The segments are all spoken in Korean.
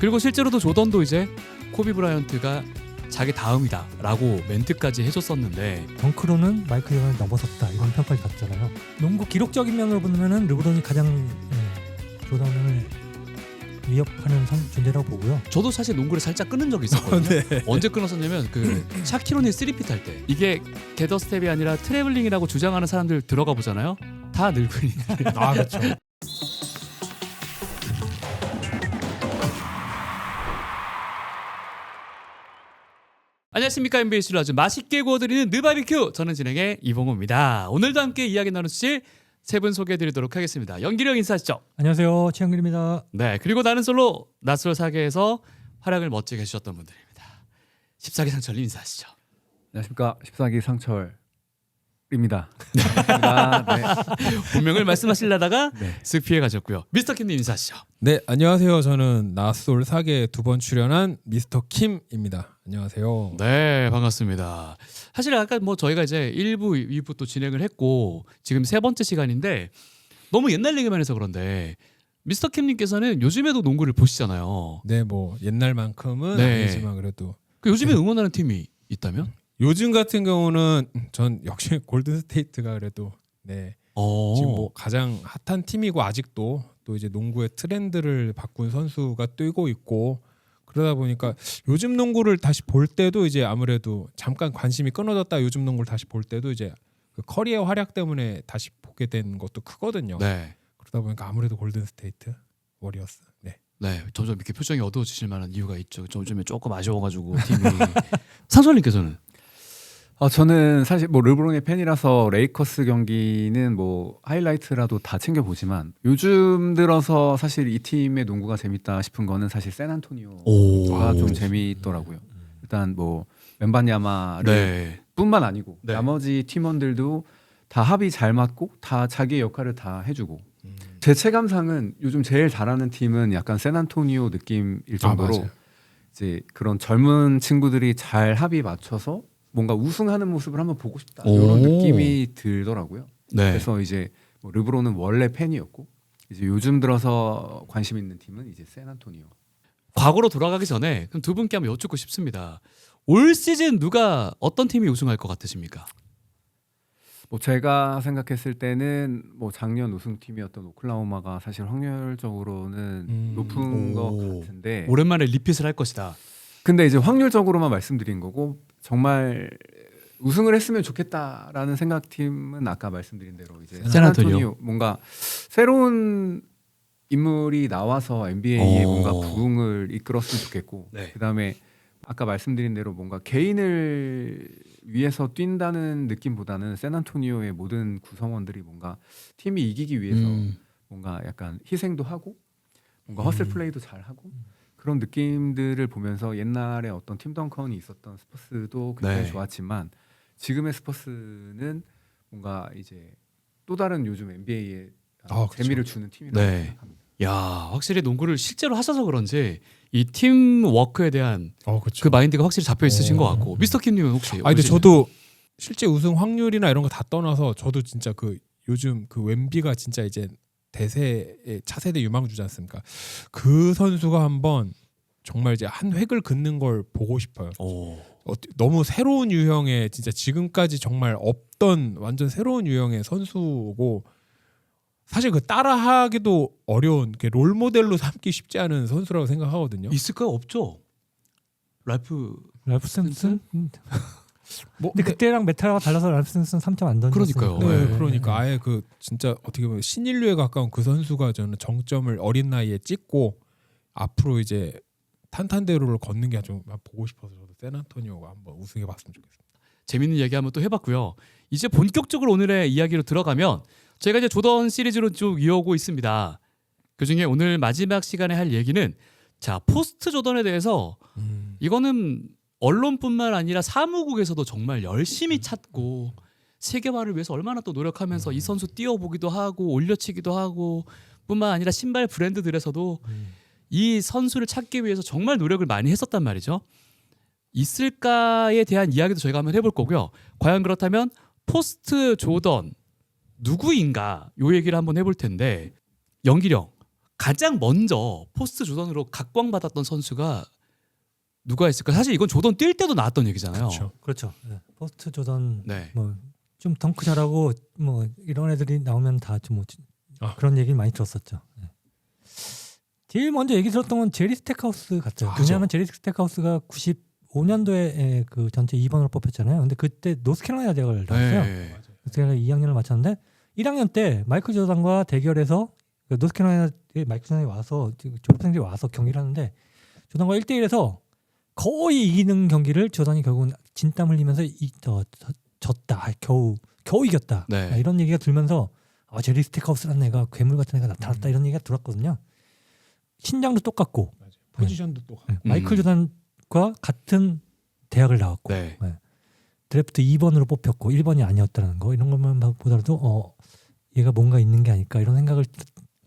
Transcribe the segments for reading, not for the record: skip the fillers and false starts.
그리고 실제로도 조던도 이제 코비 브라이언트가 자기 다음이다라고 멘트까지 해줬었는데 덩크로는 마이클 조던을 넘어섰다 이런 평가를 받잖아요. 농구 기록적인 면으로 보면은 르브론이 가장 조던을 위협하는 존재라고 보고요. 저도 사실 농구를 살짝 끊은 적이 있었거든요. 네. 언제 끊었었냐면 그 샤키로니 3핏 할 때 이게 게더 스텝이 아니라 트래블링이라고 주장하는 사람들 들어가 보잖아요. 다 늙은이. 아 그렇죠. 안녕하십니까. NBAC를 아주 맛있게 구워드리는 느바비큐, 저는 진행의 이봉호입니다. 오늘도 함께 이야기 나누실 세 분 소개해드리도록 하겠습니다. 연기령 인사하시죠. 안녕하세요, 최영길입니다. 네, 그리고 나는 솔로 낯설 사계에서 활약을 멋지게 해주셨던 분들입니다. 14기 상철님 인사하시죠. 안녕하십니까. 14기 상철입니다. 네. 본명을 말씀하시려다가 네. 쓱 피해가셨고요. 미스터 킴님 인사하시죠. 네, 안녕하세요. 저는 나솔 사계 2번 출연한 미스터 킴입니다. 안녕하세요. 네, 반갑습니다. 사실 아까 뭐 저희가 이제 1부, 2부 또 진행을 했고 지금 세 번째 시간인데 너무 옛날 얘기만 해서 그런데 미스터 킴님께서는 요즘에도 농구를 보시잖아요. 네, 뭐 옛날만큼은 네. 아니지만 그래도 그 요즘에 응원하는 팀이 있다면? 요즘 같은 경우는 전 역시 골든 스테이트가 그래도 네 지금 뭐 가장 핫한 팀이고 아직도 또 이제 농구의 트렌드를 바꾼 선수가 뛰고 있고 그러다 보니까 요즘 농구를 다시 볼 때도 이제 아무래도 잠깐 관심이 끊어졌다 요즘 농구를 다시 볼 때도 이제 그 커리어 활약 때문에 다시 보게 된 것도 크거든요. 네. 그러다 보니까 아무래도 골든 스테이트 워리어스. 네. 네, 점점 이렇게 표정이 어두워지실 만한 이유가 있죠. 요즘에 조금 아쉬워가지고 팀이. 상철님께서는? 저는 사실 뭐 르브론의 팬이라서 레이커스 경기는 뭐 하이라이트라도 다 챙겨 보지만 요즘 들어서 사실 이 팀의 농구가 재밌다 싶은 거는 사실 샌안토니오가 좀 재미있더라고요. 일단 뭐 웬바냐마를 네. 뿐만 아니고 네. 나머지 팀원들도 다 합이 잘 맞고 다 자기의 역할을 다 해주고 제 체감상은 요즘 제일 잘하는 팀은 약간 샌안토니오 느낌일 정도로 맞아요. 이제 그런 젊은 친구들이 잘 합이 맞춰서 뭔가 우승하는 모습을 한번 보고 싶다 오. 이런 느낌이 들더라고요. 네. 그래서 이제 뭐 르브론은 원래 팬이었고 이제 요즘 들어서 관심 있는 팀은 이제 샌안토니오. 과거로 돌아가기 전에 그럼 두 분께 한번 여쭙고 싶습니다. 올 시즌 누가 어떤 팀이 우승할 것 같으십니까? 뭐 제가 생각했을 때는 뭐 작년 우승팀이었던 오클라호마가 사실 확률적으로는 높은 것 오. 같은데 오랜만에 리핏을 할 것이다. 근데 이제 확률적으로만 말씀드린 거고 정말 우승을 했으면 좋겠다라는 생각팀은 아까 말씀드린 대로 이제 샌안토니오. 샌안토니오 뭔가 새로운 인물이 나와서 NBA에 뭔가 부흥을 이끌었으면 좋겠고 네. 그다음에 아까 말씀드린 대로 뭔가 개인을 위해서 뛴다는 느낌보다는 샌안토니오의 모든 구성원들이 뭔가 팀이 이기기 위해서 뭔가 약간 희생도 하고 뭔가 허슬 플레이도 잘 하고 그런 느낌들을 보면서 옛날에 어떤 팀 덩컨이 있었던 스퍼스도 굉장히 네. 좋았지만 지금의 스퍼스는 뭔가 이제 또 다른 요즘 NBA에 그쵸. 재미를 주는 팀이라고 네. 생각합니다. 야, 확실히 농구를 실제로 하셔서 그런지 이 팀 워크에 대한 그렇죠. 그 마인드가 확실히 잡혀 있으신 것 같고 미스터 킴님은 혹시? 아 근데 저도 실제 우승 확률이나 이런 거 다 떠나서 저도 진짜 그 요즘 그 웸비가 진짜 이제 대세의 차세대 유망주지 않습니까? 그 선수가 한번 정말 이제 한 획을 긋는 걸 보고 싶어요. 너무 새로운 유형의 진짜 지금까지 정말 없던 완전 새로운 유형의 선수고 사실 그 따라하기도 어려운 롤 모델로 삼기 쉽지 않은 선수라고 생각하거든요. 있을까요? 없죠. 랄프 랄프 샌슨? 뭐 근데 그때랑 메타가 달라서 랄프 샌슨 3점 안 던졌어요. 그러니까요. 네, 네. 그러니까 아예 그 진짜 어떻게 보면 신인류에 가까운 그 선수가 저는 정점을 어린 나이에 찍고 앞으로 이제 탄탄대로를 걷는 게 좀 보고 싶어서 저도 샌안토니오가 한번 우승해봤으면 좋겠습니다. 재밌는 얘기 한번 또 해봤고요. 이제 본격적으로 오늘의 이야기로 들어가면 제가 이제 조던 시리즈로 쭉 이어오고 있습니다. 그중에 오늘 마지막 시간에 할 얘기는 자 포스트 조던에 대해서 이거는 언론뿐만 아니라 사무국에서도 정말 열심히 찾고 세계화를 위해서 얼마나 또 노력하면서 이 선수 띄워보기도 하고 올려치기도 하고 뿐만 아니라 신발 브랜드들에서도 이 선수를 찾기 위해서 정말 노력을 많이 했었단 말이죠. 있을까에 대한 이야기도 저희가 한번 해볼 거고요. 과연 그렇다면 포스트 조던 누구인가 요 얘기를 한번 해볼 텐데 연기령 가장 먼저 포스트 조던으로 각광받았던 선수가 누가 있을까? 사실 이건 조던 뛸 때도 나왔던 얘기잖아요. 그렇죠. 그렇죠. 네. 포스트 조던 네. 뭐 좀 덩크 잘하고 뭐 이런 애들이 나오면 다 좀 뭐 아. 그런 얘기를 많이 들었었죠. 네. 제일 먼저 얘기 들었던 건 제리 스택하우스 같아요. 그죠. 왜냐하면 제리 스택하우스가 95년도에 그 전체 2번으로 뽑혔잖아요. 근데 그때 노스캐롤라이나 대학을 나왔어요. 네. 노스캐롤라이나 2학년을 마쳤는데 1학년 때 마이클 조던과 대결해서 그 노스캐롤라이나 마이클 조던이 와서 졸업생들이 와서 경기를 하는데 조던과 1대1에서 거의 이기는 경기를 조던이 결국은 진땀 흘리면서 졌다. 겨우 이겼다. 네. 이런 얘기가 들면서 제리 스택하우스라는 애가 괴물 같은 애가 나타났다 이런 얘기가 들었거든요. 신장도 똑같고 맞아요. 포지션도 또 마이클 조던과 같은 대학을 나왔고 네. 드래프트 2번으로 뽑혔고 1번이 아니었다는 거 이런 것만 보더라도 얘가 뭔가 있는 게 아닐까 이런 생각을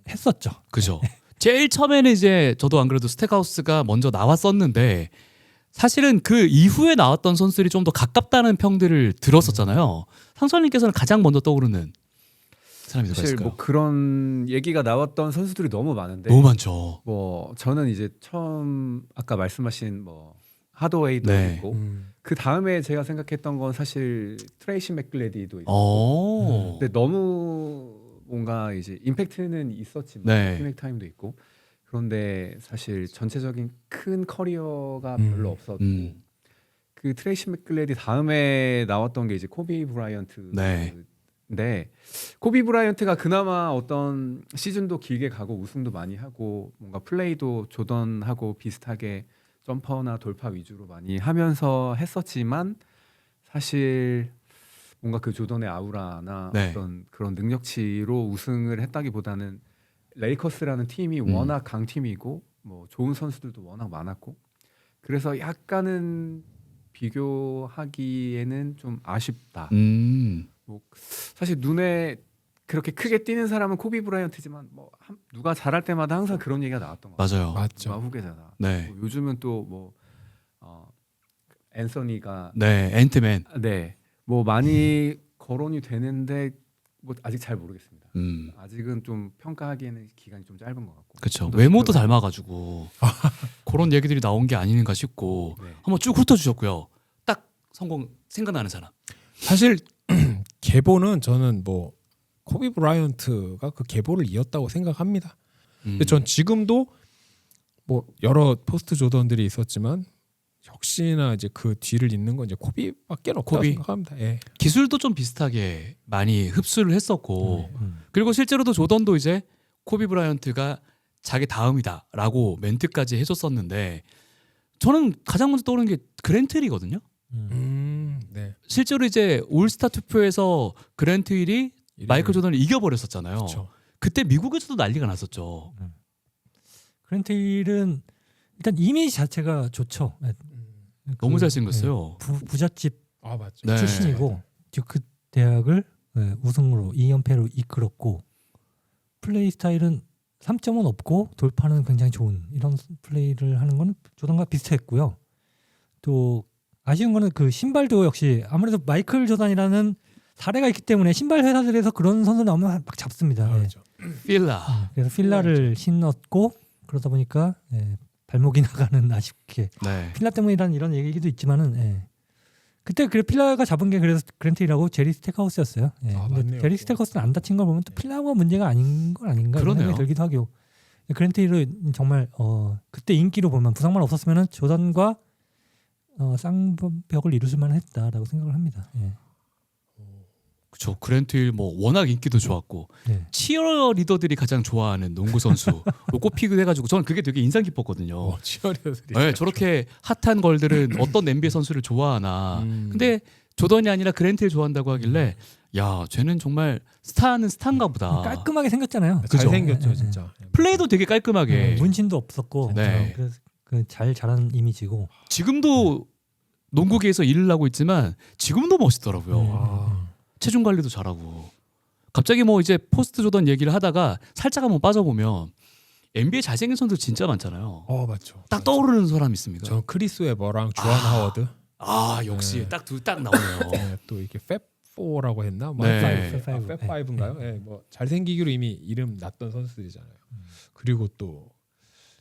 했었죠. 그죠. 제일 처음에는 이제 저도 안 그래도 스택하우스가 먼저 나왔었는데 사실은 그 이후에 나왔던 선수들이 좀 더 가깝다는 평들을 들었었잖아요. 상선님께서는 가장 먼저 떠오르는 사람이 누가 사실 있을까요? 뭐 그런 얘기가 나왔던 선수들이 너무 많은데 너무 많죠. 뭐 저는 이제 처음 아까 말씀하신 뭐 하드웨이도 네. 있고 그 다음에 제가 생각했던 건 사실 트레이시 맥글레디도 있고 오. 근데 너무 뭔가 이제 임팩트는 있었지만 네. 플레이 타임도 있고 그런데 사실 전체적인 큰 커리어가 음. 별로 없었고 음. 그 트레이시 맥글레디 다음에 나왔던 게 이제 코비 브라이언트인데 네. 코비 브라이언트가 그나마 어떤 시즌도 길게 가고 우승도 많이 하고 뭔가 플레이도 조던하고 비슷하게 점퍼나 돌파 위주로 많이 하면서 했었지만 사실 뭔가 그 조던의 아우라나 네. 어떤 그런 능력치로 우승을 했다기보다는 레이커스라는 팀이 워낙 강팀이고 뭐 좋은 선수들도 워낙 많았고 그래서 약간은 비교하기에는 좀 아쉽다. 뭐 사실 눈에 그렇게 크게 띄는 사람은 코비 브라이언트지만 뭐 누가 잘할 때마다 항상 그런 얘기가 나왔던 것 같아요. 맞아요. 맞죠. 누가 후계자다. 네. 뭐 요즘은 또 뭐 앤서니가 네. 앤트맨. 네. 뭐 많이 거론이 되는데 뭐 아직 잘 모르겠습니다. 아직은 좀 평가하기에는 기간이 좀 짧은 것 같고. 그렇죠. 좀더 외모도 지켜봐야- 닮아가지고 그런 얘기들이 나온 게 아닌가 싶고 네. 한번 쭉 훑어주셨고요. 딱 성공 생각나는 사람. 사실 계보는 저는 뭐 코비 브라이언트가 그 계보를 이었다고 생각합니다. 근데 전 지금도 뭐 여러 포스트 조던들이 있었지만 역시나 이제 그 뒤를 잇는 건 이제 코비밖에 없다고 코비. 생각합니다. 예. 기술도 좀 비슷하게 많이 흡수를 했었고 음. 그리고 실제로도 조던도 이제 코비 브라이언트가 자기 다음이다라고 멘트까지 해줬었는데 저는 가장 먼저 떠오르는 게 그랜트 힐이거든요. 네. 실제로 이제 올스타 투표에서 그랜트 힐이 마이클 조던을 이겨버렸었잖아요. 그렇죠. 그때 미국에서도 난리가 났었죠. 그랜트 힐은 일단 이미지 자체가 좋죠. 네. 너무 그, 잘생겼어요. 네, 부잣집 아 맞죠. 네. 출신이고 그 대학을 우승으로 2연패로 이끌었고 플레이 스타일은 3점은 없고 돌파는 굉장히 좋은 이런 플레이를 하는 건 조던과 비슷했고요. 또 아쉬운 거는 그 신발도 역시 아무래도 마이클 조던이라는 사례가 있기 때문에 신발 회사들에서 그런 선수 나오면 막 잡습니다. 아, 예. 그렇죠. 필라. 그래서 필라를 신었고 그러다 보니까 발목이 나가는 아쉽게 네. 필라 때문이라는 이런 얘기도 있지만은 그때 그 필라가 잡은 게 그래서 그랜트힐하고 제리 스택하우스였어요. 아, 근데 맞네요. 제리 스택하우스는 안 다친 걸 보면 또 필라가 문제가 아닌 건 아닌가 이런 그러네요. 생각이 들기도 하고 그랜트힐은 정말 그때 인기로 보면 부상만 없었으면 조던과 쌍벽을 이루실 만했다라고 생각을 합니다. 예. 그렇죠. 그랜트 힐뭐 워낙 인기도 좋았고 네. 치어 리더들이 가장 좋아하는 농구 선수 꼽히기도 해가지고 저는 그게 되게 인상 깊었거든요. 치어리더들이. 네, 저렇게 핫한 걸들은 어떤 NBA 선수를 좋아하나. 근데 조던이 아니라 그랜트 힐 좋아한다고 하길래 야, 쟤는 정말 스타는 스타인가 보다. 깔끔하게 생겼잖아요. 그죠? 잘생겼죠 네, 진짜. 플레이도 되게 깔끔하게. 문신도 없었고 네. 그래서 잘 자란 이미지고 지금도 농구계에서 일을 하고 있지만 지금도 멋있더라고요. 아. 체중 관리도 잘하고. 갑자기 뭐 이제 포스트 조던 얘기를 하다가 살짝 한번 빠져보면 NBA 잘생긴 선수들 진짜 많잖아요. 맞죠. 딱 떠오르는 사람 있습니까? 저는 크리스 웨버랑 주한 하워드. 아 역시 네. 딱 둘 딱 나오네요. 네, 또 이게 팹4라고 했나? 뭐 네. 팹5인가요? 뭐 잘생기기로 이미 이름 났던 선수들이잖아요. 그리고 또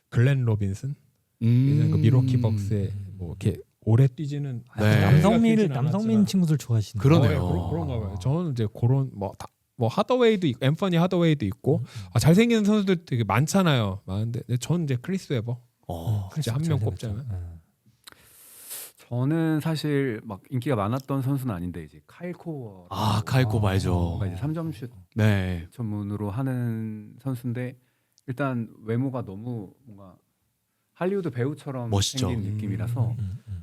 글렌 로빈슨 예전에 그 미러키 벅스에 뭐 이렇게 오래 뛰지는 네. 남성민 친구들 좋아하시는 그러네요. 그런가 봐요. 저는 이제 그런 뭐 하더웨이도 있고 앰퍼니 하더웨이도 있고 잘생긴 선수들 되게 많잖아요. 많은데 근데 저는 이제 크리스 웨버 진짜 한 명 꼽자면 저는 사실 막 인기가 많았던 선수는 아닌데 이제 카일 코어. 카일 코버 알죠. 뭔가 이제 3점 슛 네. 전문으로 하는 선수인데 일단 외모가 너무 뭔가 할리우드 배우처럼 멋있죠. 생긴 느낌이라서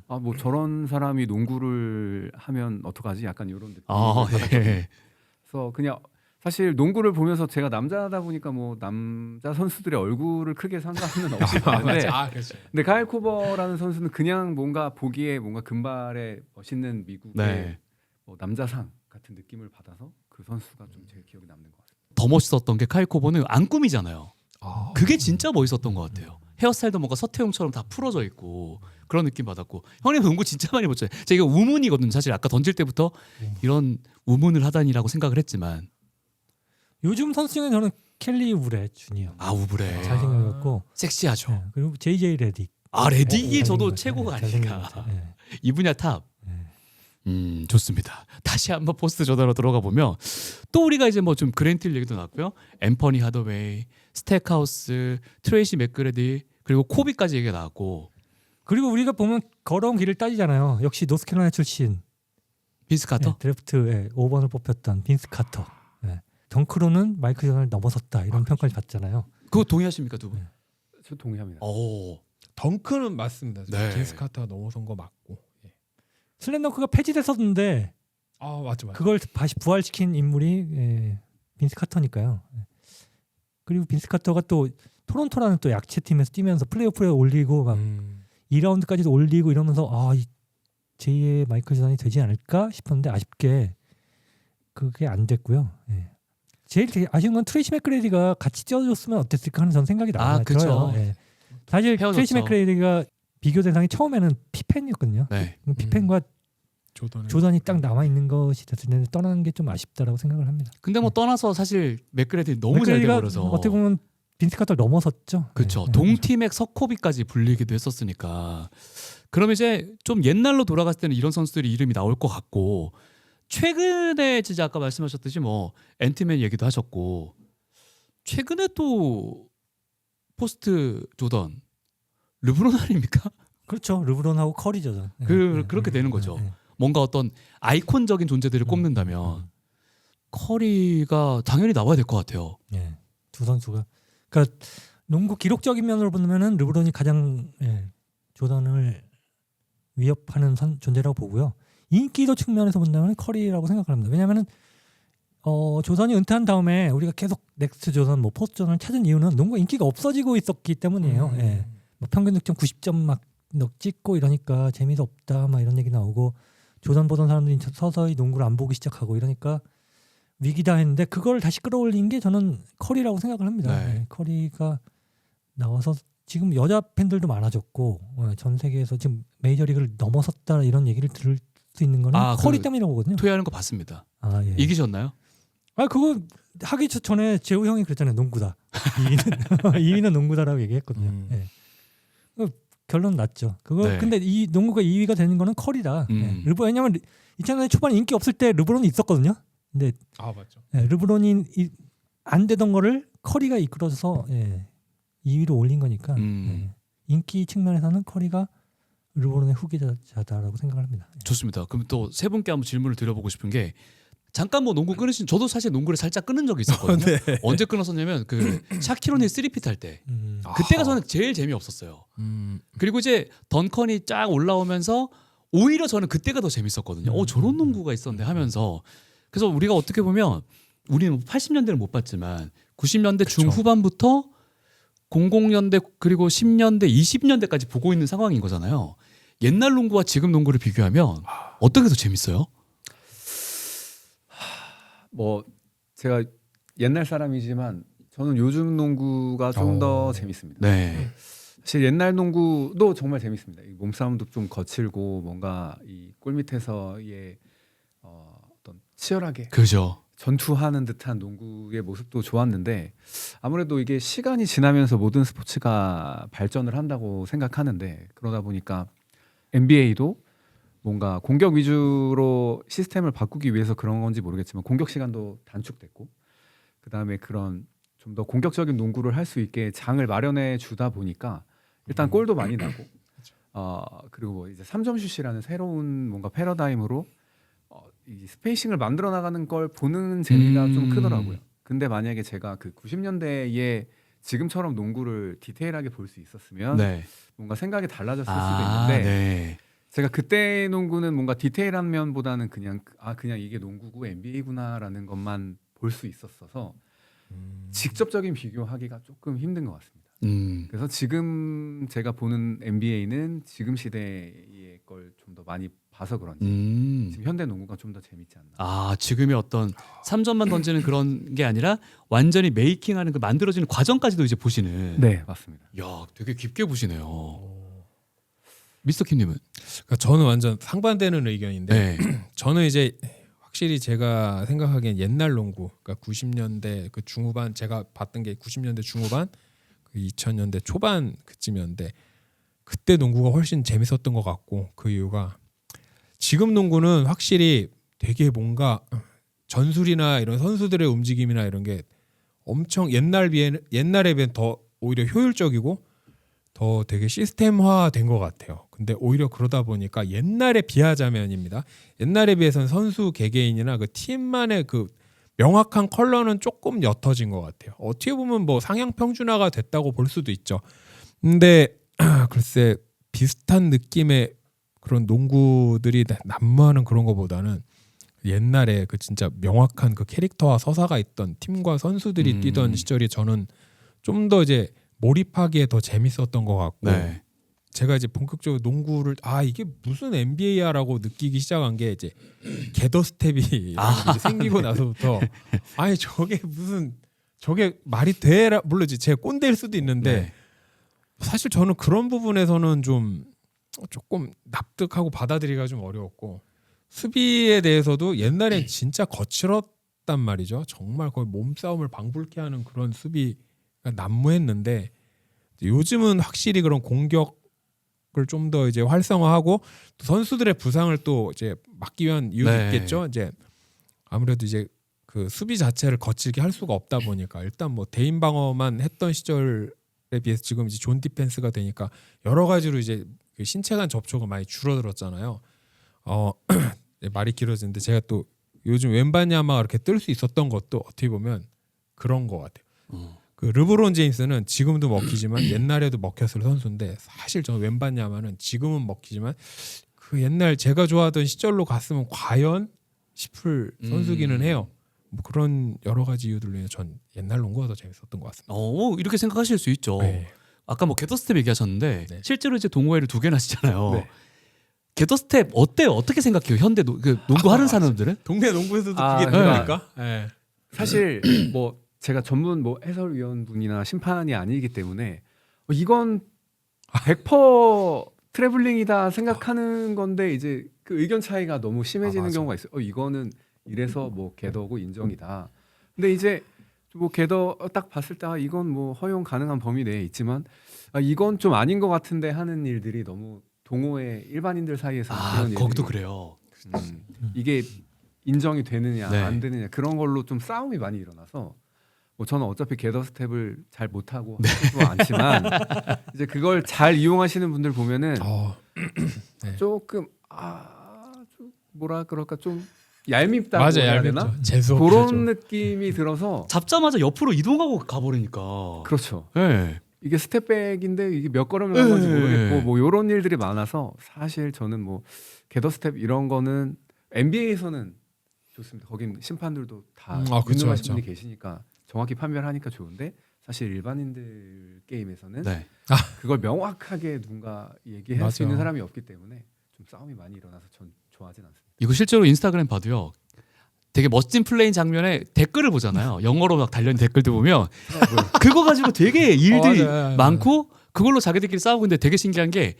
아 뭐 저런 사람이 농구를 하면 어떡하지? 약간 이런 느낌. 예. 그래서 그냥 사실 농구를 보면서 제가 남자다 보니까 뭐 남자 선수들의 얼굴을 크게 상관은 없이 봤는데 그렇죠. 근데 카일 코버라는 선수는 그냥 뭔가 보기에 뭔가 금발의 멋있는 미국의 네. 뭐 남자상 같은 느낌을 받아서 그 선수가 좀 제일 기억에 남는 것 같아요. 더 멋있었던 게 카일 코버는 안 꾸미잖아요. 그게 진짜 멋있었던 것 같아요. 헤어스타일도 뭔가 서태웅처럼 다 풀어져 있고 그런 느낌 받았고 형님 농구 진짜 많이 봤죠. 제가 우문이거든요. 사실 아까 던질 때부터 이런 우문을 하다니라고 생각을 했지만 요즘 선수 중에 저는 켈리 우브레 주니어 우브레 잘생겼고 섹시하죠. 네, 그리고 JJ 레딕 레딕이 저도 잘생긴 최고가 것 같아요. 잘생긴 아닌가. 것 같아요. 네. 이 분야 탑. 네. 좋습니다. 다시 한번 포스트 조던으로 들어가 보면 또 우리가 이제 뭐 좀 그랜틸 얘기도 나왔고요. 앰퍼니 하더웨이, 스택하우스, 트레이시 맥그레디 그리고 코비까지 얘기가 나왔고 그리고 우리가 보면 걸어온 길을 따지잖아요. 역시 노스캐롤라이나 출신 빈스 카터. 드래프트에 5번을 뽑혔던 빈스 카터. 네. 덩크로는 마이클 조던을 넘어섰다 이런 평가를 받잖아요. 그거 동의하십니까 두 분? 저 동의합니다. 덩크는 맞습니다. 네. 빈스 카터가 넘어선 거 맞고. 예. 슬램덩크가 폐지됐었는데 맞죠. 그걸 다시 부활시킨 인물이 빈스 카터니까요. 그리고 빈스 카터가 또 토론토라는 또 약체 팀에서 뛰면서 플레이오프에 올리고 막 2라운드까지도 올리고 이러면서 이 제2의 마이클 조던이 되지 않을까 싶었는데 아쉽게 그게 안 됐고요. 예. 제일 아쉬운 건 트레이시 맥그레디가 같이 뛰어줬으면 어땠을까 하는 전 생각이 나요. 그쵸. 예. 사실 헤어졌죠. 트레이시 맥그레디가 비교 대상이 처음에는 피펜이었거든요. 네. 피펜과 조던이 조던이 딱 남아 있는 것이 됐을 텐데 떠나는 게 좀 아쉽다라고 생각을 합니다. 근데 뭐 떠나서 사실 맥그레디 너무 잘 맥그레디가 돼버려서 어떻게 보면 빈스 카터를 넘어섰죠. 그렇죠. 네. 동팀의 서코비까지 불리기도 했었으니까. 그럼 이제 좀 옛날로 돌아갔을 때는 이런 선수들이 이름이 나올 것 같고 최근에 진짜 아까 말씀하셨듯이 뭐 앤트맨 얘기도 하셨고 최근에 또 포스트 조던 르브론 아닙니까? 그렇죠. 르브론하고 커리죠. 그렇게 되는 거죠. 뭔가 어떤 아이콘적인 존재들을 꼽는다면 커리가 당연히 나와야 될 것 같아요. 예, 두 선수가 그러니까 농구 기록적인 면으로 보면은 르브론이 가장 조던을 위협하는 존재라고 보고요. 인기도 측면에서 본다면 커리라고 생각을 합니다. 왜냐하면은 조던이 은퇴한 다음에 우리가 계속 넥스트 조던, 뭐 포스트 조던을 찾은 이유는 농구 인기가 없어지고 있었기 때문이에요. 예. 뭐 평균 득점 90점 막 찍고 이러니까 재미도 없다, 막 이런 얘기 나오고 조던 보던 사람들이 서서히 농구를 안 보기 시작하고 이러니까 위기다 했는데 그걸 다시 끌어올린 게 저는 커리라고 생각을 합니다. 네. 네, 커리가 나와서 지금 여자 팬들도 많아졌고 전 세계에서 지금 메이저리그를 넘어섰다 이런 얘기를 들을 수 있는 거는 커리 때문이라고 보거든요. 토의하는 거 봤습니다. 예. 이기셨나요? 그거 하기 전에 재우 형이 그랬잖아요. 농구다. 2위는 농구다라고 얘기했거든요. 예. 결론 났죠. 그거 네. 근데 이 농구가 2위가 되는 거는 커리다. 왜냐면 2000년대 초반에 인기 없을 때 르브론이 있었거든요. 근데 맞죠. 르브론이 안 되던 거를 커리가 이끌어서 2위로 올린 거니까 인기 측면에서는 커리가 르브론의 후계자다라고 생각을 합니다. 좋습니다. 그럼 또 세 분께 한번 질문을 드려보고 싶은 게 잠깐 뭐 농구 끊으신 저도 사실 농구를 살짝 끊은 적이 있었거든요. 네. 언제 끊었었냐면 그 샤키로니 3핏 할 때 그때가 저는 제일 재미없었어요. 그리고 이제 던컨이 쫙 올라오면서 오히려 저는 그때가 더 재밌었거든요. 저런 농구가 있었는데 하면서 그래서 우리가 어떻게 보면 우리는 80년대를 못 봤지만 90년대 중후반부터 00년대 그리고 10년대 20년대까지 보고 있는 상황인 거잖아요. 옛날 농구와 지금 농구를 비교하면 어떤 게 더 재밌어요? 뭐 제가 옛날 사람이지만 저는 요즘 농구가 좀 더 재밌습니다. 네. 사실 옛날 농구도 정말 재밌습니다. 이 몸싸움도 좀 거칠고 뭔가 이 골 밑에서의 어떤 치열하게 그죠. 전투하는 듯한 농구의 모습도 좋았는데 아무래도 이게 시간이 지나면서 모든 스포츠가 발전을 한다고 생각하는데 그러다 보니까 NBA도 뭔가 공격 위주로 시스템을 바꾸기 위해서 그런 건지 모르겠지만 공격 시간도 단축됐고 그다음에 그런 좀 더 공격적인 농구를 할 수 있게 장을 마련해 주다 보니까 일단 골도 많이 나고 그리고 뭐 이제 3점 슛이라는 새로운 뭔가 패러다임으로 이 스페이싱을 만들어 나가는 걸 보는 재미가 좀 크더라고요. 근데 만약에 제가 그 90년대에 지금처럼 농구를 디테일하게 볼 수 있었으면 네. 뭔가 생각이 달라졌을 수도 있는데 네. 제가 그때 농구는 뭔가 디테일한 면보다는 그냥 그냥 이게 농구고 NBA구나라는 것만 볼 수 있었어서 직접적인 비교하기가 조금 힘든 것 같습니다. 그래서 지금 제가 보는 NBA는 지금 시대의 걸 좀 더 많이 봐서 그런지 지금 현대 농구가 좀 더 재밌지 않나. 아, 지금의 어떤 3점만 던지는 그런 게 아니라 완전히 메이킹하는 그 만들어지는 과정까지도 이제 보시는. 네, 맞습니다. 야, 되게 깊게 보시네요. 미스터 킴님은? 그러니까 저는 완전 상반되는 의견인데 네. 저는 이제 확실히 제가 생각하기엔 옛날 농구, 그러니까 90년대 그 중후반 제가 봤던 게 90년대 중후반, 그 2000년대 초반 그쯤이었는데 그때 농구가 훨씬 재밌었던 것 같고 그 이유가 지금 농구는 확실히 되게 뭔가 전술이나 이런 선수들의 움직임이나 이런 게 엄청 옛날에 비해 더 오히려 효율적이고 더 되게 시스템화된 것 같아요. 근데 오히려 그러다 보니까 옛날에 비하자면입니다. 옛날에 비해서는 선수 개개인이나 그 팀만의 그 명확한 컬러는 조금 옅어진 것 같아요. 어떻게 보면 뭐 상향 평준화가 됐다고 볼 수도 있죠. 근데 글쎄 비슷한 느낌의 그런 농구들이 난무하는 그런 것보다는 옛날에 그 진짜 명확한 그 캐릭터와 서사가 있던 팀과 선수들이 뛰던 시절이 저는 좀 더 이제 몰입하기에 더 재밌었던 것 같고 네. 제가 이제 본격적으로 농구를 이게 무슨 NBA야라고 느끼기 시작한 게 이제 게더 스텝이 이제 생기고 나서부터 아니 저게 말이 돼라 물론 이제 제 꼰대일 수도 있는데 네. 사실 저는 그런 부분에서는 좀 조금 납득하고 받아들이기가 좀 어려웠고 수비에 대해서도 옛날엔 진짜 거칠었단 말이죠. 정말 거의 몸싸움을 방불케 하는 그런 수비가 난무했는데 요즘은 확실히 그런 공격을 좀 더 이제 활성화하고 또 선수들의 부상을 또 이제 막기 위한 이유도 네. 있겠죠. 이제 아무래도 이제 그 수비 자체를 거칠게 할 수가 없다 보니까 일단 뭐 대인 방어만 했던 시절에 비해서 지금 이제 존 디펜스가 되니까 여러 가지로 이제 그 신체 간 접촉은 많이 줄어들었잖아요. 말이 길어지는데 제가 또 요즘 웬바냐마가 이렇게 뜰 수 있었던 것도 어떻게 보면 그런 것 같아요. 그 르브론 제임스는 지금도 먹히지만 옛날에도 먹혔을 선수인데 사실 저는 웬바냐마는 지금은 먹히지만 그 옛날 제가 좋아하던 시절로 갔으면 과연 싶을 선수기는 해요. 뭐 그런 여러 가지 이유들로 인해 전 옛날 농구가 더 재밌었던 것 같습니다. 이렇게 생각하실 수 있죠. 네. 아까 뭐 게더 스텝 얘기하셨는데 네. 실제로 이제 동호회를 2개나 하시잖아요. 네. 게더 스텝 어때요? 어떻게 생각해요? 현대 농구 하는 사람들은? 동네 농구에서도 그게 됩니까? 네. 사실 뭐 제가 전문 뭐 해설위원분이나 심판이 아니기 때문에 이건 100% 트래블링이다 생각하는 건데 이제 그 의견 차이가 너무 심해지는 맞아. 경우가 있어요. 이거는 이래서 뭐 개더고 인정이다. 근데 이제 뭐 개더 딱 봤을 때 이건 뭐 허용 가능한 범위 내에 있지만 이건 좀 아닌 것 같은데 하는 일들이 너무 동호회 일반인들 사이에서 그런 거기도 일들이, 그래요. 이게 인정이 되느냐 네. 안 되느냐 그런 걸로 좀 싸움이 많이 일어나서 뭐 저는 어차피 게더 스텝을 잘 못하고 하지도 않지만 이제 그걸 잘 이용하시는 분들 보면은 네. 조금 좀 뭐라 그럴까 좀 얄밉다고 맞아 해야 되나? 얄밉죠. 재수 없죠. 그런 느낌이 들어서 잡자마자 옆으로 이동하고 가버리니까. 그렇죠. 네. 이게 스텝백인데 이게 몇 걸음을 간 건지 모르겠고 뭐 이런 일들이 많아서 사실 저는 뭐 게더 스텝 이런 거는 NBA에서는 좋습니다. 거긴 심판들도 다 그쵸, 유능하신 그쵸. 분이 계시니까 정확히 판별하니까 좋은데 사실 일반인들 게임에서는 네. 그걸 명확하게 누군가 얘기할 수 맞아. 있는 사람이 없기 때문에 좀 싸움이 많이 일어나서 전 좋아하진 않습니다. 이거 실제로 인스타그램 봐도요. 되게 멋진 플레이 장면에 댓글을 보잖아요. 영어로 막 달려있는 댓글들 보면 그거 가지고 되게 일들이 맞아요. 많고 그걸로 자기들끼리 싸우고 있는데 되게 신기한 게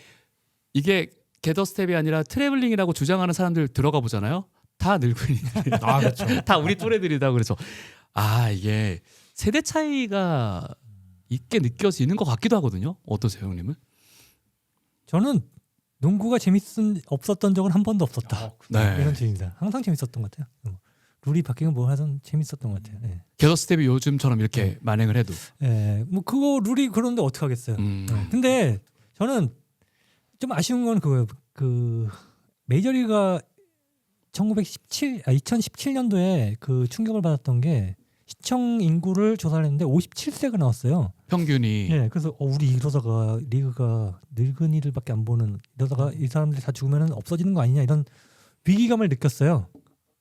이게 게더 스텝이 아니라 트래블링이라고 주장하는 사람들 들어가 보잖아요. 다 늙은이. 아 그렇죠. 다 우리 또래들이다. 그래서 이게 세대 차이가 있게 느껴지는 것 같기도 하거든요. 어떠세요, 형님은? 저는 농구가 없었던 적은 한 번도 없었다. 네. 이런 주의입니다. 항상 재밌었던 것 같아요. 룰이 바뀌면 뭐 하든 재밌었던 것 같아요. 네. 게더 스텝이 요즘처럼 이렇게 만행을 해도. 뭐 그거 룰이 그런데 어떻게 하겠어요. 네. 근데 저는 좀 아쉬운 건 그거예요. 그 메이저리가 2017년도에 그 충격을 받았던 게 시청 인구를 조사를 했는데 57세가 나왔어요. 평균이. 네, 그래서 우리 이러다가 리그가 늙은이들밖에 안 보는, 이러다가 이 사람들이 다 죽으면 없어지는 거 아니냐, 이런 위기감을 느꼈어요.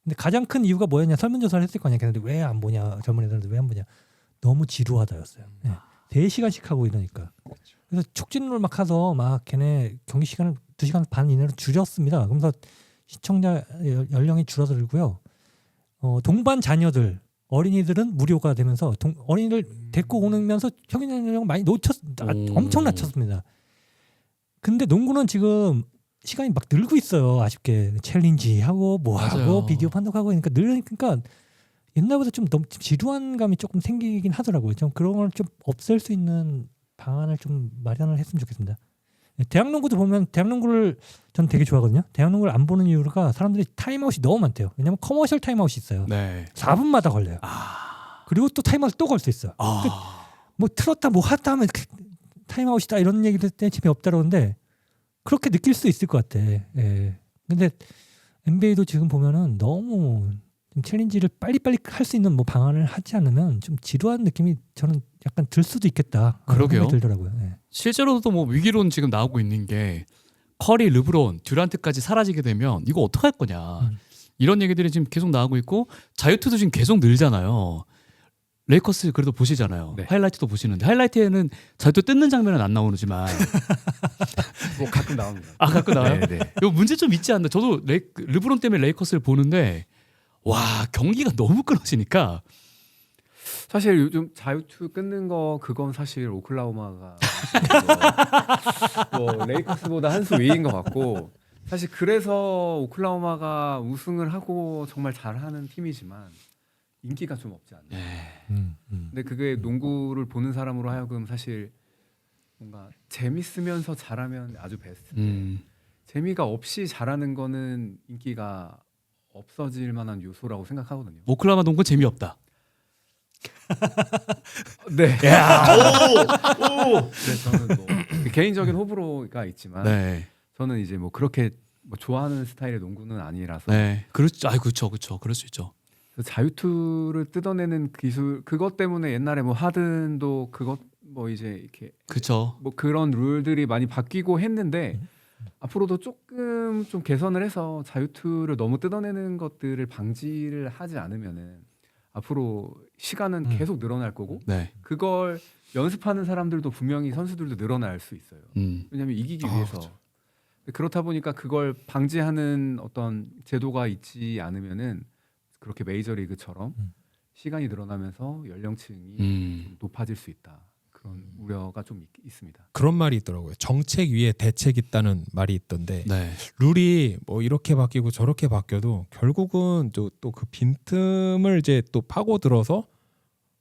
근데 가장 큰 이유가 뭐였냐, 설문조사를 했을 거 아니야. 걔네들 왜 안 보냐, 젊은 애들한테 왜 안 보냐, 너무 지루하다였어요. 네. 3시간씩 하고 이러니까. 그래서 촉진을 막 해서 막 걔네 경기 시간을 2시간 반 이내로 줄였습니다. 그러면서 시청자 연령이 줄어들고요. 동반 자녀들, 어린이들은 무료가 되면서 어린이들 데리고 오면서 평균 연령을 많이 엄청 낮췄습니다. 근데 농구는 지금 시간이 막 늘고 있어요. 아쉽게 챌린지 하고 뭐 맞아요. 하고 비디오 판독하고 그러니까 늘으니까 옛날보다 좀 너무 지루한 감이 조금 생기긴 하더라고요. 좀 그런 걸 좀 없앨 수 있는 방안을 좀 마련을 했으면 좋겠습니다. 대학농구도 보면, 대학농구를 저는 되게 좋아하거든요. 대학농구를 안 보는 이유가 사람들이 타임아웃이 너무 많대요. 왜냐면 커머셜 타임아웃이 있어요. 네. 4분마다 걸려요. 그리고 또 타임아웃 또 걸 수 있어요. 뭐 틀었다 뭐 하다 하면 타임아웃이다 이런 얘기를 할 때 재미없다 그러는데 그렇게 느낄 수 있을 것 같아. 예. 근데 NBA도 지금 보면은 너무 좀 챌린지를 빨리빨리 할 수 있는 뭐 방안을 하지 않으면 좀 지루한 느낌이 저는 약간 들 수도 있겠다. 그러게요. 생각이 들더라고요. 예. 실제로도 뭐 위기론 지금 나오고 있는 게 커리, 르브론, 듀란트까지 사라지게 되면 이거 어떡할 거냐. 이런 얘기들이 지금 계속 나오고 있고 자유투도 지금 계속 늘잖아요. 레이커스 그래도 보시잖아요. 네. 하이라이트도 보시는데 하이라이트에는 자유투 뜯는 장면은 안 나오지만 뭐 가끔 나옵니다. 가끔 나와요? 네, 네. 이거 문제 좀 있지 않나? 저도 르브론 때문에 레이커스를 보는데 와 경기가 너무 끊어지니까 사실 요즘 자유투 끊는 거 그건 사실 오클라호마가 뭐 레이커스보다 한 수 위인 것 같고, 사실 그래서 오클라호마가 우승을 하고 정말 잘하는 팀이지만 인기가 좀 없지 않나. 근데 그게 농구를 보는 사람으로 하여금 사실 뭔가 재밌으면서 잘하면 아주 베스트인데 재미가 없이 잘하는 거는 인기가 없어질 만한 요소라고 생각하거든요. 오클라호마 농구 재미없다. 네. 오. 네, 저는 뭐 개인적인 호불호가 있지만 네. 저는 이제 뭐 그렇게 뭐 좋아하는 스타일의 농구는 아니라서 네. 그렇죠. 그렇죠. 그럴 수 있죠. 그래서 자유투를 뜯어내는 기술, 그것 때문에 옛날에 뭐 하든도 그것 뭐 이제 이렇게 그렇죠. 뭐 그런 룰들이 많이 바뀌고 했는데 앞으로도 조금 좀 개선을 해서 자유투를 너무 뜯어내는 것들을 방지를 하지 않으면은 앞으로 시간은 계속 늘어날 거고 네. 그걸 연습하는 사람들도 분명히 선수들도 늘어날 수 있어요. 왜냐하면 이기기 위해서. 그렇죠. 그렇다 보니까 그걸 방지하는 어떤 제도가 있지 않으면은 그렇게 메이저리그처럼 시간이 늘어나면서 연령층이 좀 높아질 수 있다. 그런 우려가 좀 있습니다. 그런 말이 있더라고요. 정책 위에 대책 있다는 말이 있던데 네. 룰이 뭐 이렇게 바뀌고 저렇게 바뀌어도 결국은 또 그 빈틈을 이제 또 파고 들어서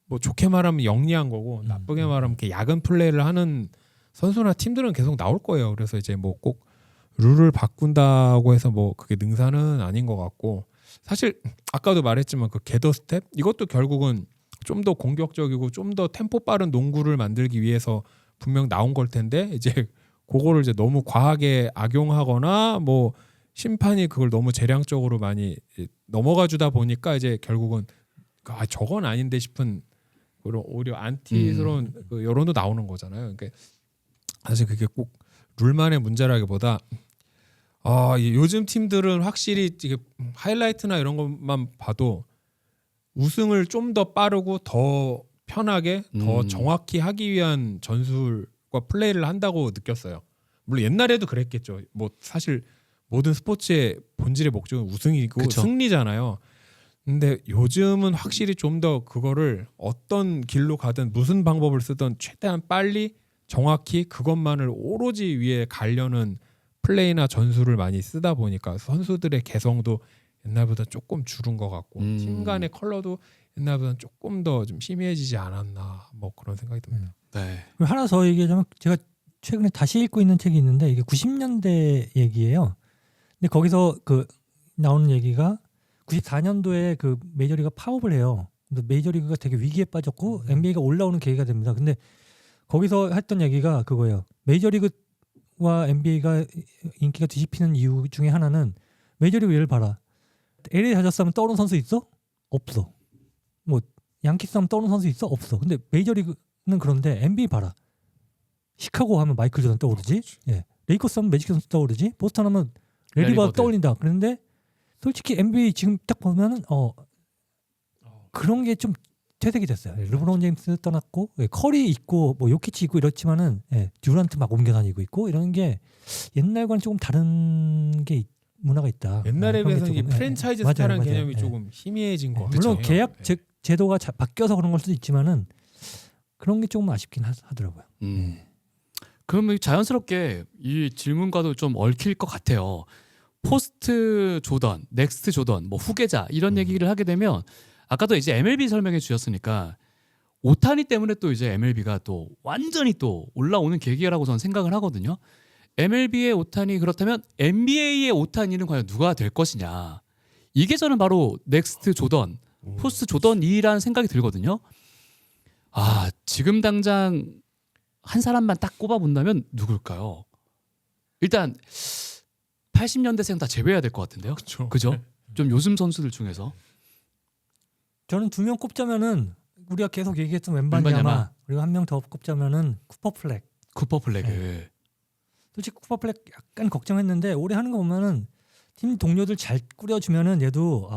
뭐 좋게 말하면 영리한 거고 나쁘게 말하면 이렇게 야근 플레이를 하는 선수나 팀들은 계속 나올 거예요. 그래서 이제 뭐 꼭 룰을 바꾼다고 해서 뭐 그게 능사는 아닌 것 같고, 사실 아까도 말했지만 그 게더 스텝 이것도 결국은 좀 더 공격적이고 좀 더 템포 빠른 농구를 만들기 위해서 분명 나온 걸 텐데 이제 그거를 이제 너무 과하게 악용하거나 뭐 심판이 그걸 너무 재량적으로 많이 넘어가 주다 보니까 이제 결국은 저건 아닌데 싶은 그런 오히려 안티스러운 그 여론도 나오는 거잖아요. 그러니까 사실 그게 꼭 룰만의 문제라기보다 요즘 팀들은 확실히 이게 하이라이트나 이런 것만 봐도 우승을 좀 더 빠르고 더 편하게 더 정확히 하기 위한 전술과 플레이를 한다고 느꼈어요. 물론 옛날에도 그랬겠죠. 뭐 사실 모든 스포츠의 본질의 목적은 우승이고 그쵸. 승리잖아요. 근데 요즘은 확실히 좀 더 그거를 어떤 길로 가든 무슨 방법을 쓰든 최대한 빨리 정확히 그것만을 오로지 위에 가려는 플레이나 전술을 많이 쓰다 보니까 선수들의 개성도 옛날보다 조금 줄은 것 같고 팀 간의 컬러도 옛날보다 조금 더 좀 희미해지지 않았나 뭐 그런 생각이 듭니다. 네. 그리고 하나 더 얘기하자면 제가 최근에 다시 읽고 있는 책이 있는데 이게 90년대 얘기예요. 근데 거기서 그 나오는 얘기가 94년도에 그 메이저리그가 파업을 해요. 근데 메이저리그가 되게 위기에 빠졌고 NBA가 올라오는 계기가 됩니다. 근데 거기서 했던 얘기가 그거예요. 메이저리그와 NBA가 인기가 뒤집히는 이유 중에 하나는 메이저리그 예를 봐라. LA 다저스 하면 떠오르는 선수 있어? 없어. 뭐 양키스 하면 떠오르는 선수 있어? 없어. 근데 메이저리그는 그런데 NBA 봐라. 시카고 하면 마이클 조던 떠오르지. 예. 레이커스 하면 매직 존슨 떠오르지. 보스턴 하면 레리 버드 떠올린다. 그런데 솔직히 NBA 지금 딱 보면은 그런 게 좀 퇴색이 됐어요. 르브론 제임스 떠났고 커리 있고 뭐 요키치 있고 이렇지만은 듀란트 막 옮겨 다니고 있고 이런 게 옛날과는 조금 다른 게 문화가 있다. 옛날에 그런 게 비해서 이 조금, 프랜차이즈 맞아요, 스타일한 맞아요. 개념이 조금 희미해진 것 같아요. 물론 계약 제도가 바뀌어서 그런 걸 수도 있지만은 그런 게 조금 아쉽긴 하더라고요. 그럼 자연스럽게 이 질문과도 좀 얽힐 것 같아요. 포스트 조던, 넥스트 조던, 뭐 후계자 이런 얘기를 하게 되면 아까도 이제 MLB 설명해 주셨으니까 오타니 때문에 또 이제 MLB가 또 완전히 또 올라오는 계기라고 저는 생각을 하거든요. MLB의 오타니 그렇다면 NBA의 오타니는 과연 누가 될 것이냐. 이게 저는 바로 넥스트 조던, 포스트 조던이라는 생각이 들거든요. 아, 지금 당장 한 사람만 딱 꼽아본다면 누굴까요? 일단 80년대생 다 제외해야 될 것 같은데요. 그렇죠. 그죠? 좀 요즘 선수들 중에서 저는 2명 꼽자면은 우리가 계속 얘기했던 웬바냐마. 웬바냐마 그리고 한 명 더 꼽자면은 쿠퍼 플렉. 쿠퍼 플래그. 네. 솔직히 쿠퍼 플렉 약간 걱정했는데 올해 하는 거 보면은 팀 동료들 잘 꾸려주면은 얘도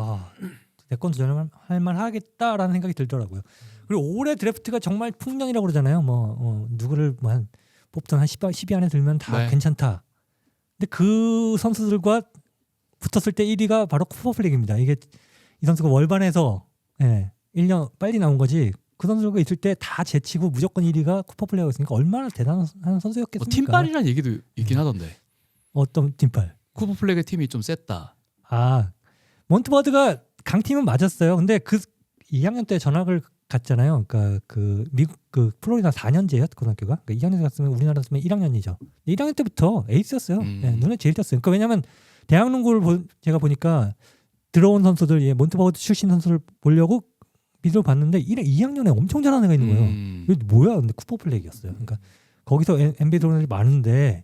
내 건 도전할 만하겠다라는 생각이 들더라고요. 그리고 올해 드래프트가 정말 풍년이라고 그러잖아요. 누구를 뭐 한 뽑던 한 10위 안에 들면 다 네. 괜찮다. 근데 그 선수들과 붙었을 때 1위가 바로 쿠퍼 플렉입니다. 이게 이 선수가 월반에서 1년 빨리 나온 거지. 그 선수가 있을 때 다 제치고 무조건 1위가 쿠퍼 플레이였으니까 얼마나 대단한 선수였겠습니까? 팀빨이라는 얘기도 있긴 하던데. 어떤 팀빨? 쿠퍼 플래그 팀이 좀 셌다. 몬트버드가 강팀은 맞았어요. 근데 그 2학년 때 전학을 갔잖아요. 그러니까 그 미국 그 플로리다 4년제였 고등학교가. 그러니까 2학년 갔으면 우리나라였으면 1학년이죠. 1학년 때부터 에이스였어요. 눈에 제일 띄었어요. 그러니까 왜냐하면 대학 농구를 제가 보니까 들어온 선수들, 몬트버드 출신 선수를 보려고 미드를 봤는데 2학년에 엄청 잘하는 애가 있는 거예요. 이게 뭐야? 근데 쿠퍼 플레이였어요. 그러니까 거기서 NBA 들어오는 애들이 많은데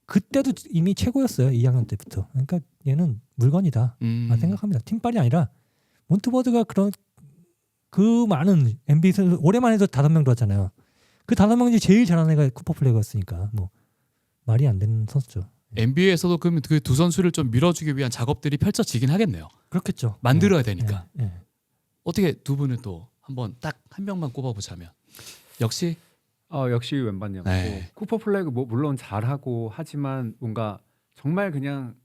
그때도 이미 최고였어요. 2학년 때부터. 그러니까 얘는 물건이다. 생각합니다. 팀빨이 아니라 몬트버드가 그런 그 많은 NBA 선수 올해만 해도 5명 들어왔잖아요. 그 5명 중에 제일 잘하는 애가 쿠퍼 플레이였으니까 뭐 말이 안 되는 선수죠. NBA에서도 그러면 그 두 선수를 좀 밀어주기 위한 작업들이 펼쳐지긴 하겠네요. 그렇겠죠. 만들어야 되니까. 네. 어떻게 두 분은 또 한번 딱 한 명만 꼽아보자면 역시 역시 웬바냐고. 네. 쿠퍼 플래그 뭐 물론 잘하고 하지만 뭔가 정말 그냥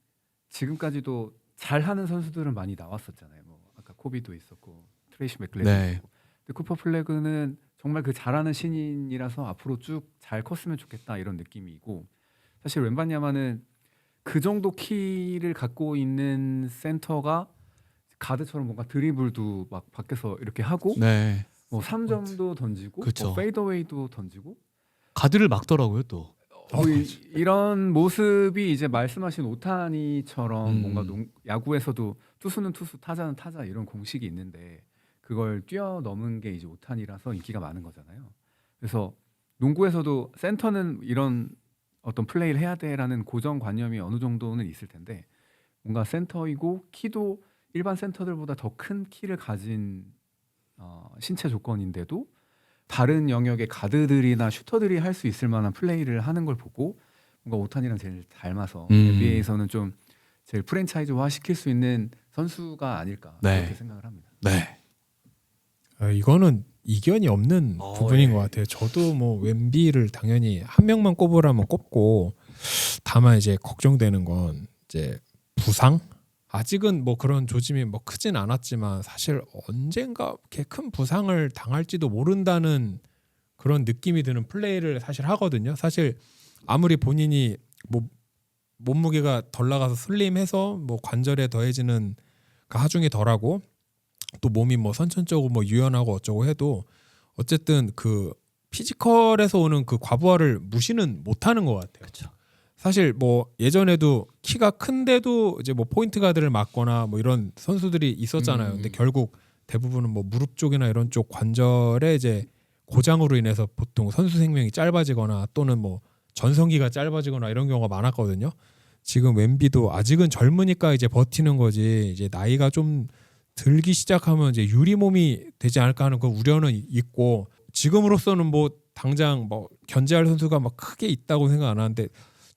지금까지도 잘하는 선수들은 많이 나왔었잖아요. 뭐 아까 코비도 있었고 트레이시 맥글레도 네. 있었고. 근데 쿠퍼 플래그는 정말 그 잘하는 신인이라서 앞으로 쭉 잘 컸으면 좋겠다 이런 느낌이고 사실 웬바냐마는 그 정도 키를 갖고 있는 센터가 가드처럼 뭔가 드리블도 막 밖에서 이렇게 하고 네. 뭐 3점도 던지고 그쵸. 뭐 페이더웨이도 던지고 가드를 막더라고요 또. 이런 모습이 이제 말씀하신 오타니처럼 뭔가 야구에서도 투수는 투수, 타자는 타자 이런 공식이 있는데 그걸 뛰어넘은 게 이제 오타니라서 인기가 많은 거잖아요. 그래서 농구에서도 센터는 이런 어떤 플레이를 해야 돼라는 고정관념이 어느 정도는 있을 텐데 뭔가 센터이고 키도 일반 센터들보다 더 큰 키를 가진 신체 조건인데도 다른 영역의 가드들이나 슈터들이 할 수 있을 만한 플레이를 하는 걸 보고 뭔가 오타니랑 제일 닮아서 NBA에서는 좀 제일 프랜차이즈화 시킬 수 있는 선수가 아닐까 네. 그렇게 생각을 합니다. 네. 이거는 이견이 없는 부분인 것 같아요. 저도 뭐 웬비를 당연히 한 명만 꼽으라면 꼽고 다만 이제 걱정되는 건 이제 부상? 아직은 뭐 그런 조짐이 뭐 크진 않았지만 사실 언젠가 이렇게 큰 부상을 당할지도 모른다는 그런 느낌이 드는 플레이를 사실 하거든요. 사실 아무리 본인이 뭐 몸무게가 덜 나가서 슬림해서 뭐 관절에 더해지는 하중이 덜하고 또 몸이 뭐 선천적으로 뭐 유연하고 어쩌고 해도 어쨌든 그 피지컬에서 오는 그 과부하를 무시는 못하는 것 같아요. 그렇죠. 사실 뭐 예전에도 키가 큰데도 이제 뭐 포인트 가드를 맞거나 뭐 이런 선수들이 있었잖아요. 근데 결국 대부분은 뭐 무릎 쪽이나 이런 쪽 관절에 이제 고장으로 인해서 보통 선수 생명이 짧아지거나 또는 뭐 전성기가 짧아지거나 이런 경우가 많았거든요. 지금 웸비도 아직은 젊으니까 이제 버티는 거지 이제 나이가 좀 들기 시작하면 이제 유리 몸이 되지 않을까 하는 그 우려는 있고 지금으로서는 뭐 당장 뭐 견제할 선수가 막 크게 있다고 생각 안 하는데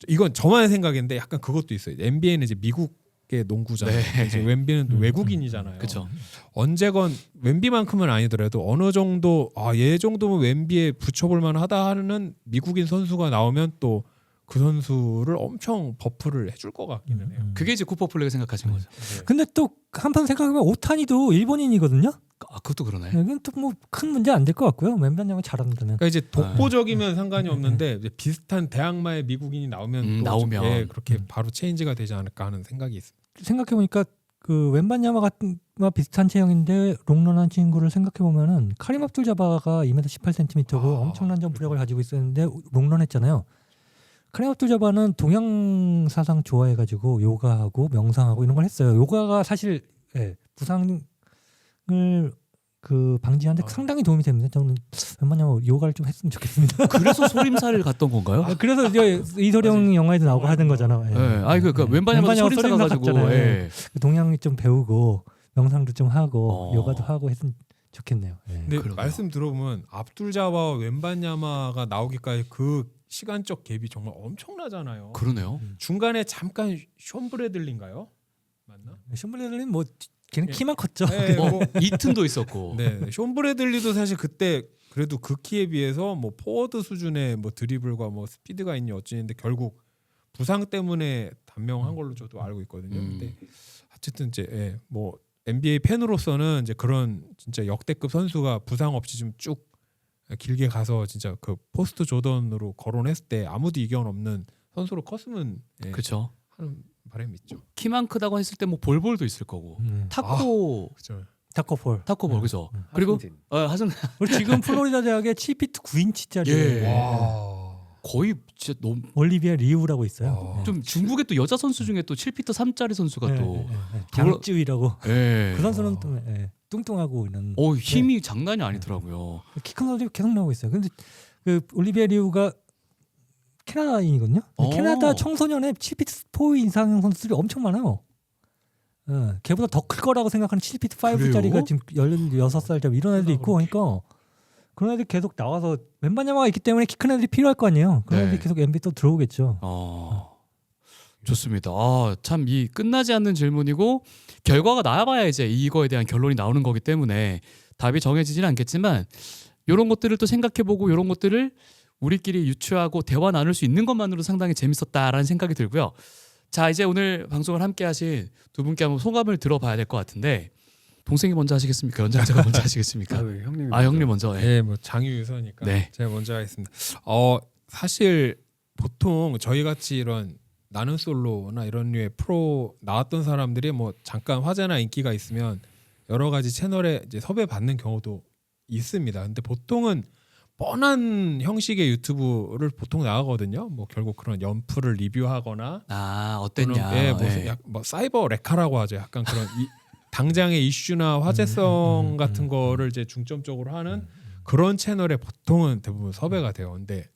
이건 저만의 생각인데 약간 그것도 있어요. NBA는 이제 미국의 농구잖아요. 네. 이제 웸비는 또 외국인이잖아요. 그렇죠. 언제건 웸비만큼은 아니더라도 어느 정도 얘 정도면 웸비에 붙여볼 만하다 하는 미국인 선수가 나오면 또 그 선수를 엄청 버프를 해줄 것 같기는 해요. 그게 이제 쿠퍼 플레이가 생각하시는 거죠. 근데 또 한편 생각해보면 오타니도 일본인이거든요. 아, 그것도 그러네. 이건 또 뭐 큰 문제 안 될 것 같고요. 웬만하면 잘한다면. 그러니까 이제 독보적이면 상관이 없는데 이제 비슷한 대항마의 미국인이 나오면 또 나오면. 예, 그렇게 바로 체인지가 되지 않을까 하는 생각이 있습니다. 생각해보니까 그 웬반야마 같은 비슷한 체형인데 롱런한 친구를 생각해보면은 카림 압둘 자바가 2m 18cm고 엄청난 점프력을 가지고 있었는데 롱런했잖아요. 카림 압둘 자바는 동양 사상 좋아해가지고 요가하고 명상하고 이런 걸 했어요. 요가가 사실 부상을 그 방지하는데 상당히 도움이 됩니다. 저는 웬만하면 요가를 좀 했으면 좋겠습니다. 그래서 소림사를 갔던 건가요? 그래서 이소룡 영화에도 나오고 하는 거잖아. 네. 아니 그 웬만하면 소림사 가가지고 갔잖아요. 예. 동양 좀 배우고 명상도 좀 하고 어. 요가도 하고 했으면 좋겠네요. 예. 근데 그러게요. 말씀 들어보면 압둘자바와 웬반야마가 나오기까지 그 시간적 갭이 정말 엄청나잖아요. 그러네요. 중간에 잠깐 숀 브래들리인가요? 맞나? 숀블레는 뭐 걔는 예. 키만 컸죠. 네, 뭐 뭐, 이튼도 있었고. 네, 숀 브래들리도 사실 그때 그래도 그 키에 비해서 뭐 포워드 수준의 뭐 드리블과 뭐 스피드가 있니 어찌는데 결국 부상 때문에 단명한 걸로 저도 알고 있거든요. 근데 어쨌든 이제 뭐 NBA 팬으로서는 이제 그런 진짜 역대급 선수가 부상 없이 좀 쭉 길게 가서 진짜 그 포스트 조던으로 거론했을 때 아무도 이견 없는 선수로 컸으면 그렇죠. 하는 바람이 있죠. 키만 크다고 했을 때 뭐 볼볼도 있을 거고. 타코 그렇죠. 타코폴. 타코볼 그죠. 그리고 하승 그리고 지금 플로리다 대학에 7피트 9인치짜리 예. 와. 거의 진짜 너무 올리비아 리우라고 있어요. 좀 중국의 또 여자 선수 중에 또 7피트 3짜리 선수가 또 장쯔이라고. 예. 그 선수는 또 뚱뚱하고 이런 힘이 장난이 아니더라고요. 키 큰 선수들이 계속 나오고 있어요. 근데 그 올리비아 리우가 캐나다인이거든요. 캐나다 청소년의 7피트 4 이상 선수들이 엄청 많아요. 걔보다 더 클 거라고 생각하는 7피트 5짜리가 지금 16살짜리 이런 애들도 있고 그러니까 그런 애들이 계속 나와서 웬만야마가 있기 때문에 키 큰 애들이 필요할 거 아니에요. 그런 애들이 계속 NBA 또 들어오겠죠. 좋습니다. 참 이 끝나지 않는 질문이고 결과가 나와봐야 이제 이거에 대한 결론이 나오는 거기 때문에 답이 정해지지는 않겠지만 이런 것들을 또 생각해보고 이런 것들을 우리끼리 유추하고 대화 나눌 수 있는 것만으로 상당히 재밌었다라는 생각이 들고요. 자 이제 오늘 방송을 함께 하신 두 분께 한번 소감을 들어봐야 될 것 같은데 동생이 먼저 하시겠습니까? 연장자가 먼저 하시겠습니까? 형님. 형님 먼저. 네, 뭐 장유유서니까 네. 제가 먼저 하겠습니다. 사실 보통 저희 같이 이런 나는 솔로나 이런 류의 프로 나왔던 사람들이 뭐 잠깐 화제나 인기가 있으면 여러 가지 채널에 이제 섭외 받는 경우도 있습니다. 근데 보통은 뻔한 형식의 유튜브를 보통 나가거든요. 뭐 결국 그런 연프를 리뷰하거나 어땠냐. 뭐 사이버 레카라고 하죠. 약간 그런 당장의 이슈나 화제성 같은 거를 이제 중점적으로 하는 그런 채널에 보통은 대부분 섭외가 돼요. 근데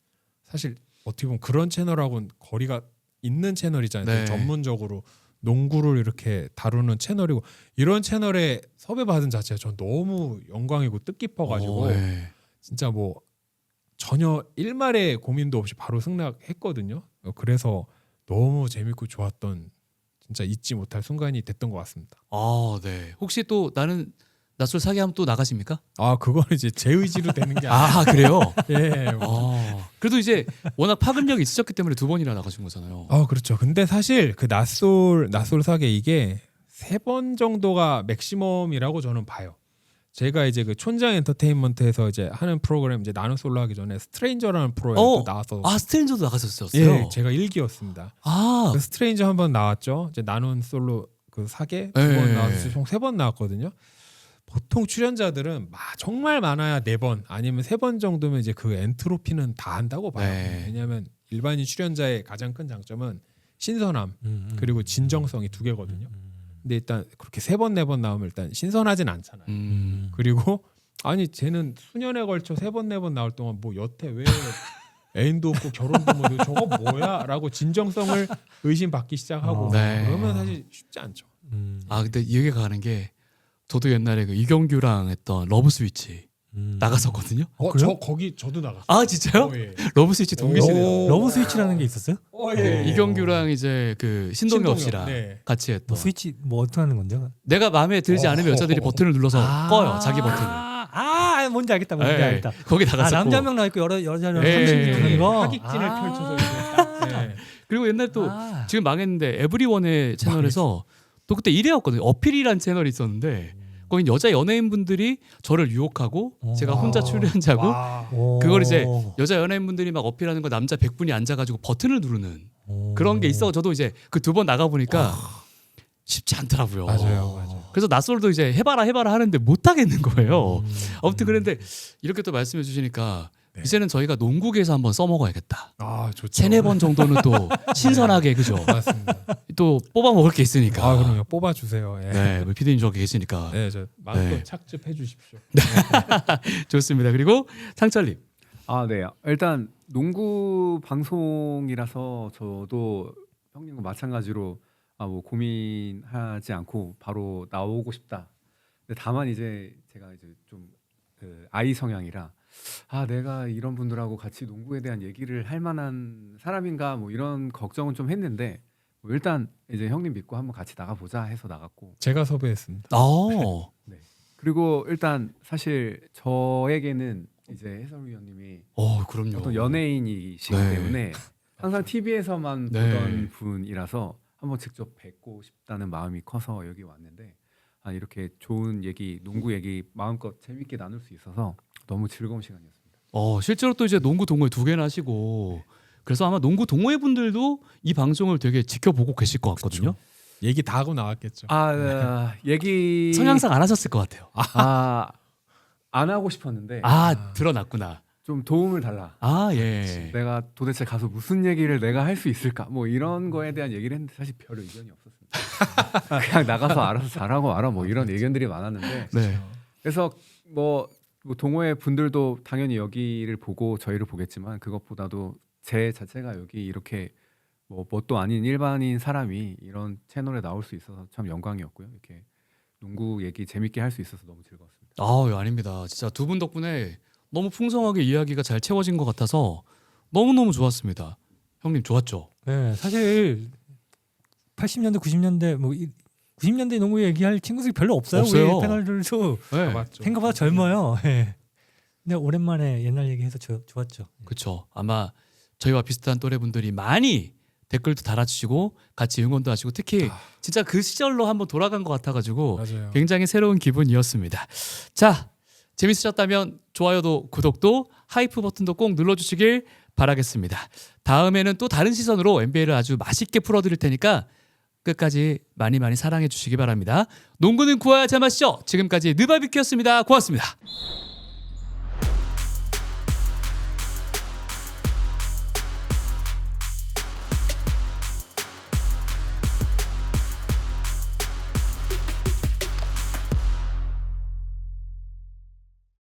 사실 어떻게 보면 그런 채널하고는 거리가 있는 채널이잖아요. 네. 전문적으로 농구를 이렇게 다루는 채널이고 이런 채널에 섭외받은 자체가 전 너무 영광이고 뜻깊어가지고 진짜 뭐 전혀 일말의 고민도 없이 바로 승낙했거든요. 그래서 너무 재밌고 좋았던 진짜 잊지 못할 순간이 됐던 것 같습니다. 네. 혹시 또 나는 낯설 사기 하면 또 나가십니까? 그건 이제 제 의지로 되는 게 아니라. 그래요? 예. 그래도 이제 워낙 파급력이 있으셨기 때문에 2번이나 나가신 거잖아요. 그렇죠. 근데 사실 그 낯솔 사계 이게 3번 정도가 맥시멈이라고 저는 봐요. 제가 이제 그 촌장 엔터테인먼트에서 이제 하는 프로그램 이제 나는 솔로 하기 전에 스트레인저라는 프로에 또 나와서 스트레인저도 나갔었어요. 예, 제가 1기였습니다. 그 스트레인저 한번 나왔죠. 이제 나는 솔로 그 사계 네. 2번 나왔을 총 3번 나왔거든요. 보통 출연자들은 정말 많아야 4번 아니면 3번 정도면 이제 그 엔트로피는 다 한다고 봐요. 네. 왜냐하면 일반인 출연자의 가장 큰 장점은 신선함 그리고 진정성이 2개거든요. 근데 일단 그렇게 3번 4번 나오면 일단 신선하진 않잖아요. 그리고 아니 쟤는 수년에 걸쳐 3번 4번 나올 동안 뭐 여태 왜 애인도 없고 결혼도 못해 저거 뭐야라고 진정성을 의심받기 시작하고 네. 그러면 사실 쉽지 않죠. 아 근데 이해가 가는 게 저도 옛날에 그 이경규랑 했던 러브 스위치 나갔었거든요. 그래요? 저도 나갔어요. 아 진짜요? 예. 러브 스위치 동기시네요. 러브 스위치라는 게 있었어요? 예. 이경규랑 이제 그 신동엽 씨랑 네. 같이 했던. 뭐 스위치 뭐 어떻게 하는 건데? 내가 마음에 들지 않으면 여자들이 버튼을 눌러서 꺼요. 자기 버튼을. 뭔지 알겠다. 뭔지 예, 알겠다. 거기 나갔었고. 남자 한 명 나와 있고 여자랑 예, 30이 예, 두는 예. 거. 하객진을 펼쳐서 이렇게 딱. 네. 그리고 옛날 또 지금 망했는데 에브리원의 채널에서 또 그때 이래였거든요. 어필이란 채널이 있었는데 거긴 여자 연예인분들이 저를 유혹하고 제가 혼자 출연자고 와. 그걸 이제 여자 연예인분들이 막 어필하는 거 남자 100분이 앉아가지고 버튼을 누르는 그런 게 있어. 저도 이제 그 2번 나가 보니까 쉽지 않더라고요. 맞아요. 그래서 낯설도 이제 해봐라 하는데 못 하겠는 거예요. 아무튼 그런데 이렇게 또 말씀해 주시니까 네. 이제는 저희가 농구계에서 한번 써먹어야겠다. 아 좋죠. 3-4번 정도는 또 신선하게 그죠? 맞습니다. 또 뽑아 먹을 게 있으니까. 아 그럼요. 뽑아주세요. 예. 네, 우리 피디님 저기 계시니까. 네, 저 마음껏 네. 착즙해 주십시오. 좋습니다. 그리고 상철님. 아, 네. 일단 농구 방송이라서 저도 형님과 마찬가지로 뭐 고민하지 않고 바로 나오고 싶다. 근데 다만 이제 제가 이제 좀 그 아이 성향이라 내가 이런 분들하고 같이 농구에 대한 얘기를 할 만한 사람인가 뭐 이런 걱정은 좀 했는데 뭐 일단 이제 형님 믿고 한번 같이 나가 보자 해서 나갔고. 제가 섭외했습니다. 그리고 일단 사실 저에게는 이제 해설위원님이 그럼요. 어떤 연예인이시기 네. 때문에 항상 TV에서만 네. 보던 분이라서 한번 직접 뵙고 싶다는 마음이 커서 여기 왔는데 이렇게 좋은 얘기, 농구 얘기 마음껏 재밌게 나눌 수 있어서 너무 즐거운 시간이었습니다. 실제로 또 이제 농구 동호회 2개나 하시고 그래서 아마 농구 동호회 분들도 이 방송을 되게 지켜보고 계실 것 같거든요. 얘기 다 하고 나왔겠죠. 얘기 성향상 안 하셨을 것 같아요. 안 하고 싶었는데 드러났구나. 좀 도움을 달라. 예. 내가 도대체 가서 무슨 얘기를 내가 할 수 있을까? 뭐 이런 거에 대한 얘기를 했는데 사실 별 의견이 없었습니다. 그냥 나가서 알아서 잘하고 와라 뭐 이런 의견들이 많았는데 네. 그래서 뭐 동호회 분들도 당연히 여기를 보고 저희를 보겠지만 그것보다도 제 자체가 여기 이렇게 뭣도 아닌 일반인 사람이 이런 채널에 나올 수 있어서 참 영광이었고요. 이렇게 농구 얘기 재밌게 할 수 있어서 너무 즐거웠습니다. 아닙니다. 진짜 2분 덕분에 너무 풍성하게 이야기가 잘 채워진 것 같아서 너무너무 좋았습니다. 형님 좋았죠? 네, 사실 80년대, 90년대 90년대 농구 얘기할 친구들이 별로 없어요. 없어요. 우리 패널들도 네. 맞죠. 생각보다 젊어요. 네. 근데 오랜만에 옛날 얘기해서 좋았죠. 그렇죠. 아마 저희와 비슷한 또래분들이 많이 댓글도 달아주시고 같이 응원도 하시고 특히 진짜 그 시절로 한번 돌아간 것 같아가지고 맞아요. 굉장히 새로운 기분이었습니다. 자, 재밌으셨다면 좋아요도 구독도 하이프 버튼도 꼭 눌러주시길 바라겠습니다. 다음에는 또 다른 시선으로 NBA를 아주 맛있게 풀어드릴 테니까 끝까지 많이 사랑해 주시기 바랍니다. 농구는 구워야 제맛이죠. 지금까지 느바비큐였습니다. 고맙습니다.